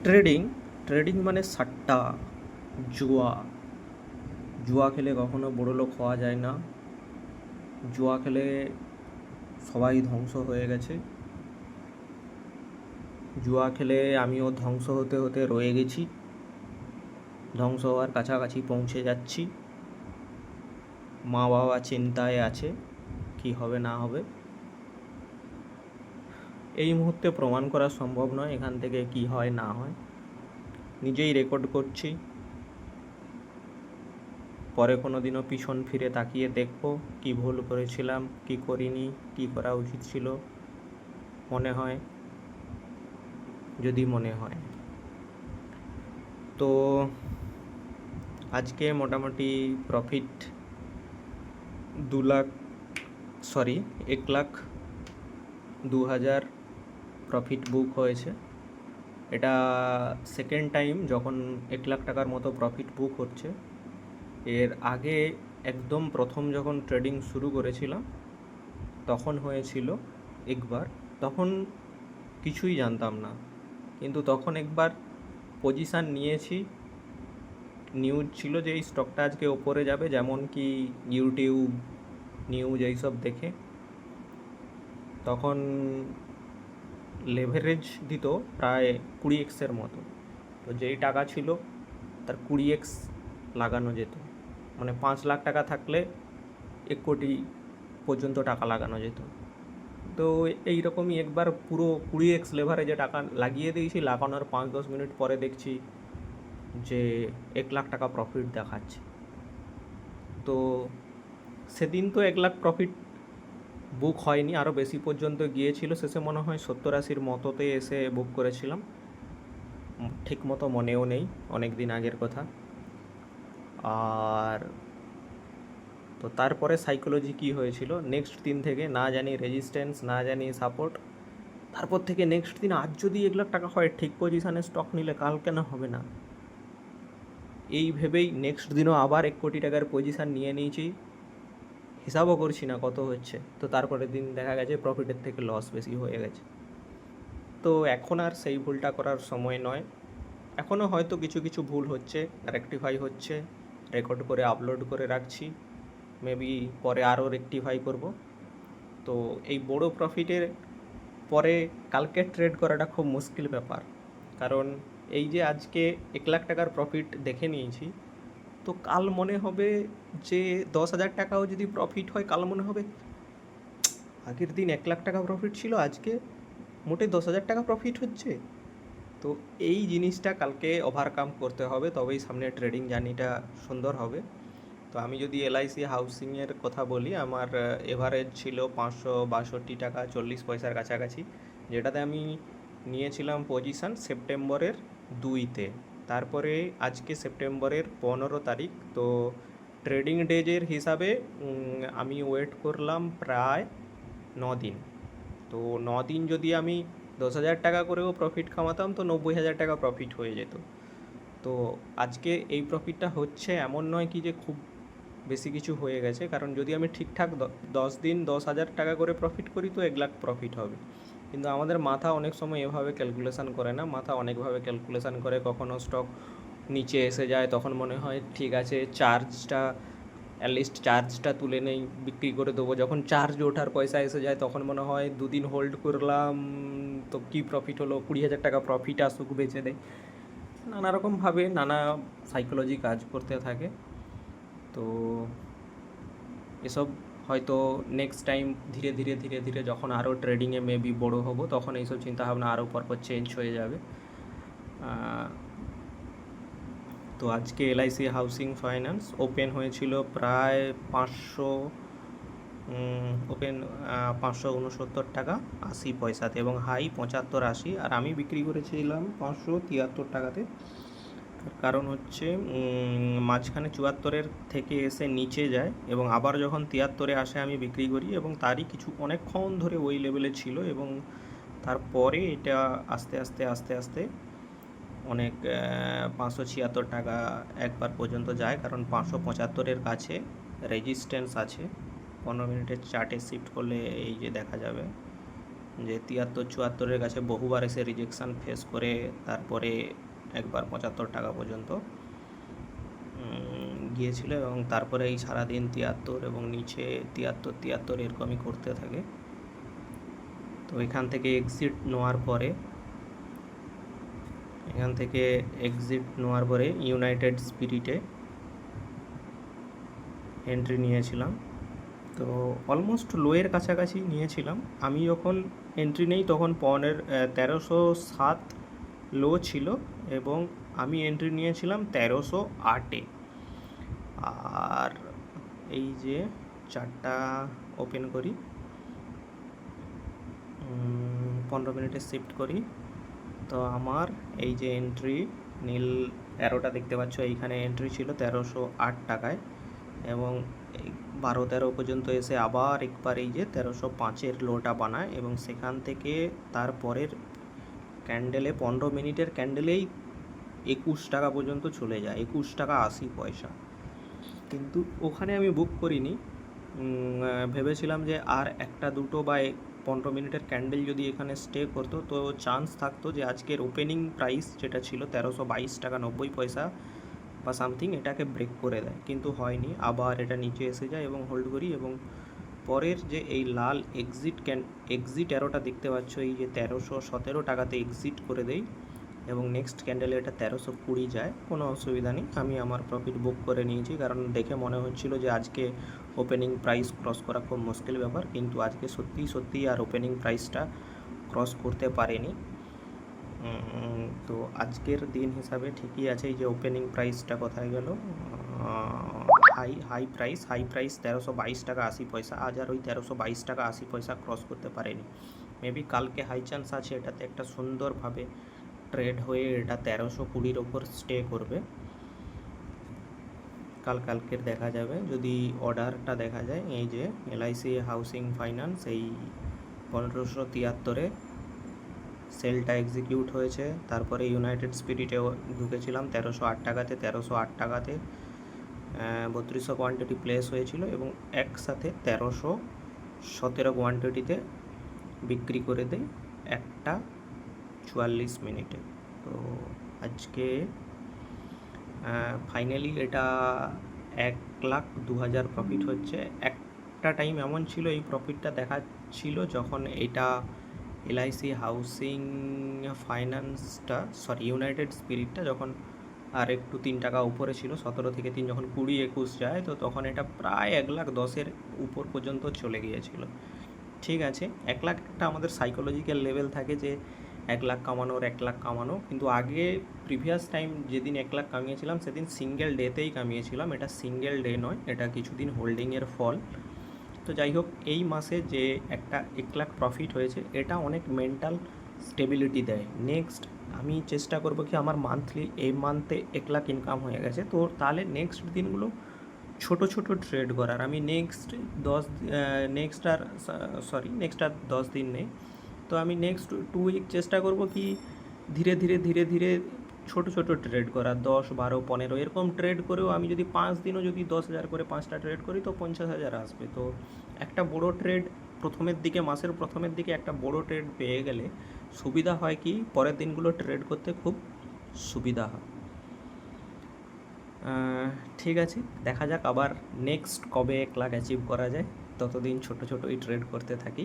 Trading trading মানে সাট্টা, জুয়া। জুয়া খেলে কখনো বড়লোক হওয়া যায় না। জুয়া খেলে সবাই ধ্বংস হয়ে গেছে। জুয়া খেলে আমিও ধ্বংস হতে হতে রয়ে গেছি, ধ্বংস হওয়ার কাছাকাছি পৌঁছে যাচ্ছি। মা বাবা চিন্তায় আছে কি হবে না হবে। এই মুহূর্তে প্রমাণ করা সম্ভব নয় এখান থেকে কি হয় না হয়। নিজেই রেকর্ড করছি, পরে কোনো দিনও পিছন ফিরে তাকিয়ে দেখব কি ভুল করেছিলাম, কি করিনি, কি করা উচিত ছিল। মনে হয়, যদি মনে হয় তো আজকে মোটামুটি প্রফিট 1,02,000 প্রফিট বুক হয়েছে। এটা সেকেন্ড টাইম যখন 1,00,000 টাকার মতো প্রফিট বুক হচ্ছে। এর আগে একদম প্রথম যখন ট্রেডিং শুরু করেছিলাম তখন হয়েছিল একবার। তখন কিছুই জানতাম না, কিন্তু তখন একবার পজিশান নিয়েছি। নিউজ ছিল যে এই স্টকটা আজকে ওপরে যাবে, যেমন কি ইউটিউব নিউজ এইসব দেখে। তখন লেভারেজ দিত প্রায় 20x মতো। তো যেই টাকা ছিল তার 20x লাগানো যেত, মানে 5 লাখ টাকা থাকলে 1 কোটি পর্যন্ত টাকা লাগানো যেত। তো এইরকমই একবার পুরো 20x লেভারেজে টাকা লাগিয়ে দিয়েছি। লাগানোর 5-10 মিনিট পরে দেখছি যে 1,00,000 টাকা প্রফিট দেখাচ্ছে। তো সেদিন তো 1,00,000 প্রফিট বুক হয়নি, আরও বেশি পর্যন্ত গিয়েছিল। শেষে মনে হয় 70-80 মতোতে এসে বুক করেছিলাম, ঠিক মতো মনেও নেই, অনেক দিন আগের কথা। আর তো তারপরে সাইকোলজি কী হয়েছিল, নেক্সট দিন থেকে না জানি রেজিস্ট্যান্স, না জানি সাপোর্ট, তারপর থেকে নেক্সট দিন আজ যদি 1,00,000 টাকা হয় ঠিক পজিশানে স্টক নিলে কাল কেন হবে না, এই ভেবেই নেক্সট দিনও আবার 1 কোটি টাকার পজিশান নিয়ে নিয়েছি। হিসাবও করছি না কত হচ্ছে। তো তারপরের দিন দেখা গেছে প্রফিটের থেকে লস বেশি হয়ে গেছে। তো এখন আর সেই ভুলটা করার সময় নয়। এখনও হয়তো কিছু কিছু ভুল হচ্ছে, রেকটিফাই হচ্ছে, রেকর্ড করে আপলোড করে রাখছি। মেবি পরে আরও রেকটিফাই করব। তো এই বড় প্রফিটের পরে কালকে ট্রেড করাটা খুব মুশকিল ব্যাপার, কারণ এই যে আজকে 1,00,000 টাকার প্রফিট দেখে নিয়েছি, তো কাল মনে হবে যে 10,000 টাকাও যদি প্রফিট হয়, কাল মনে হবে আগের দিন 1,00,000 টাকা প্রফিট ছিল, আজকে মোটে 10,000 টাকা প্রফিট হচ্ছে। তো এই জিনিসটা কালকে ওভারকাম করতে হবে, তবেই সামনে ট্রেডিং জার্নিটা সুন্দর হবে। তো আমি যদি এলআইসি হাউসিংয়ের কথা বলি, আমার এভারেজ ছিল 562 টাকা 40 পয়সার কাছাকাছি, যেটাতে আমি নিয়েছিলাম পজিশান সেপ্টেম্বরের 2-তে। তারপরে আজকে সেপ্টেম্বরের 15 তারিখ। তো ট্রেডিং ডেজের হিসাবে আমি ওয়েট করলাম প্রায় 9 দিন। তো 9 দিন যদি আমি 10,000 টাকা করেও প্রফিট কামাতাম তো 90,000 টাকা প্রফিট হয়ে যেত। তো আজকে এই প্রফিটটা হচ্ছে, এমন নয় কি যে খুব বেশি কিছু হয়ে গেছে, কারণ যদি আমি ঠিকঠাক 10 দিন 10,000 টাকা করে প্রফিট করি তো 1,00,000 প্রফিট হবে। কিন্তু আমাদের মাথা অনেক সময় এভাবে ক্যালকুলেশান করে না, মাথা অনেকভাবে ক্যালকুলেশান করে। কখনও স্টক নিচে এসে যায়, তখন মনে হয় ঠিক আছে চার্জটা অ্যাটলিস্ট চার্জটা তুলে নেই, বিক্রি করে দেবো। যখন চার্জ ওঠার পয়সা এসে যায় তখন মনে হয় 2 দিন হোল্ড করলাম তো কী প্রফিট হলো, 20,000 টাকা প্রফিট আসুক বেঁচে দেয়। নানা রকমভাবে নানা সাইকোলজি কাজ করতে থাকে। তো এসব হয়তো নেক্সট টাইম ধীরে ধীরে ধীরে ধীরে যখন আরও ট্রেডিংয়ে মেবি বড়ো হব, তখন এইসব চিন্তাভাবনা আরও পরপর চেঞ্জ হয়ে যাবে। তো আজকে এলআইসি হাউসিং ফাইন্যান্স ওপেন হয়েছিল প্রায় 569 টাকা 80 পয়সাতে, এবং হাই 75-80, আর আমি বিক্রি করেছিলাম 573 টাকাতে। কারণ হচ্ছে মাঝখানে 74-এর থেকে এসে নিচে যায় এবং আবার যখন 73-এ আসে আমি বিক্রি করি, এবং তারই কিছু অনেকক্ষণ ধরে ওই লেভেলে ছিল, এবং তারপরে এটা আস্তে আস্তে আস্তে আস্তে অনেক 576 টাকা একবার পর্যন্ত যায়, কারণ 575-এর কাছে রেজিস্ট্যান্স আছে। 15 মিনিটের চার্টে শিফট করলে এই যে দেখা যাবে যে 73-74-এর কাছে বহুবার এসে রিজেকশান ফেস করে তারপরে একবার 75 টাকা পর্যন্ত গিয়েছিল, এবং তারপরে এই সারাদিন 73 এবং নিচে 73 এরকমই করতে থাকে। তো এখান থেকে এক্সিট নেওয়ার পরে ইউনাইটেড স্পিরিটে এন্ট্রি নিয়েছিলাম। তো অলমোস্ট লোয়ের কাছাকাছি নিয়েছিলাম। আমি যখন এন্ট্রি নেই তখন 1307 লো ছিল এবং আমি এন্ট্রি নিয়েছিলাম 1308-এ। আর এই যে চার্টটা ওপেন করি, 15 মিনিটে শিফট করি, তো আমার এই যে এন্ট্রি নীল অ্যারোটা দেখতে পাচ্ছ, এইখানে এন্ট্রি ছিল 1308 টাকায়, এবং 12-13 পর্যন্ত এসে আবার একবার এই যে 1305-এর লোটা বানায়, এবং সেখান থেকে তারপরের ক্যান্ডেলে 15 মিনিটের ক্যান্ডেলেই 21 টাকা পর্যন্ত চলে যায়, 21 টাকা 80 পয়সা। কিন্তু ওখানে আমি বুক করিনি, ভেবেছিলাম যে আর একটা দুটো বা 15 মিনিটের ক্যান্ডেল যদি এখানে স্টে করতো তো চান্স থাকতো যে আজকের ওপেনিং প্রাইস যেটা ছিল 1322 টাকা 90 পয়সা বা সামথিং, এটাকে ব্রেক করে দেয়, কিন্তু হয়নি। আবার এটা নিচে এসে যায় এবং হোল্ড করি, এবং পরের যে এই লাল এক্সিট অ্যারোটা দেখতে পাচ্ছ, এই যে 1317 টাকাতে এক্সিট করে দেই, এবং নেক্সট ক্যান্ডেলে এটা 1320 যায়। কোনো অসুবিধা নেই, আমি আমার প্রফিট বুক করে নিয়েছি, কারণ দেখে মনে হচ্ছিল যে আজকে ওপেনিং প্রাইস ক্রস করা খুব মুশকিল ব্যাপার, কিন্তু আজকে সত্যিই আর ওপেনিং প্রাইসটা ক্রস করতে পারেনি। তো আজকের দিন হিসাবে ঠিকই আছে। এই যে ওপেনিং প্রাইসটা কোথায় গেল, হাই প্রাইস 1322 টাকা 80 পয়সা, আজ আর ওই 1322 টাকা 80 পয়সা ক্রস করতে পারেনি। মেবি কালকে হাই চান্স আছে এটাতে একটা সুন্দরভাবে ট্রেড হয়ে এটা 1320-র ওপর স্টে করবে। কালকের দেখা যাবে। যদি অর্ডারটা দেখা যায়, এই যে এলআইসি হাউসিং ফাইন্যান্স এই 1573-এ সেলটা এক্সিকিউট হয়েছে, তারপরে ইউনাইটেড স্পিরিটেও ঢুকেছিলাম 1308 টাকাতে, 3200 কোয়ান্টিটি প্লেস হয়েছিল, এবং একসাথে 1317 কোয়ান্টিটিতে বিক্রি করে দেয় 1:44 মিনিটে। তো আজকে ফাইনালি এটা 1,02,000 প্রফিট হচ্ছে। একটা টাইম এমন ছিল এই প্রফিটটা দেখাচ্ছিল যখন এটা এলআইসি হাউসিং ফাইন্যান্সটা ইউনাইটেড স্পিরিটটা যখন আর একটু 3 টাকা উপরে ছিল, 17 থেকে 3 যখন 20-21 যায়, তো তখন এটা প্রায় 1,10,000-এর উপর পর্যন্ত চলে গিয়েছিল। ঠিক আছে, 1 লাখ একটা আমাদের সাইকোলজিক্যাল লেভেল থাকে যে 1 লাখ কামানোর, 1 লাখ কামানো, কিন্তু আগে প্রিভিয়াস টাইম যেদিন 1 লাখ কামিয়েছিলাম সেদিন সিঙ্গেল ডেতেই কামিয়েছিলাম, এটা সিঙ্গেল ডে নয়, এটা কিছুদিন হোল্ডিংয়ের ফল। তো যাই হোক, এই মাসে যে একটা 1 লাখ প্রফিট হয়েছে এটা অনেক মেন্টাল স্টেবিলিটি দেয়। নেক্সট আমি চেষ্টা করব কি আমার মান্থলি, এই মান্থে 1 লাখ ইনকাম হয়ে গেছে, তো তাহলে নেক্সট দিনগুলো ছোট ট্রেড করার। আমি নেক্সট আর 10 দিন নেই, তো আমি নেক্সট 2 উইক চেষ্টা করব কি ধীরে ধীরে ছোট ট্রেড করা, 10, 12, 15 এরকম ট্রেড করেও আমি যদি 5 দিনও যদি 10,000 করে 5টা ট্রেড করি তো 50,000 আসবে। তো একটা বড় ট্রেড মাসের প্রথমের দিকে একটা বড় ট্রেড পেয়ে গেলে সুবিধা হয় কি পরের দিনগুলো ট্রেড করতে খুব সুবিধা হয়। ঠিক আছে, দেখা যাক আবার নেক্সট কবে 1 লাখ অ্যাচিভ করা যায়, ততদিন ছোটোই ট্রেড করতে থাকি।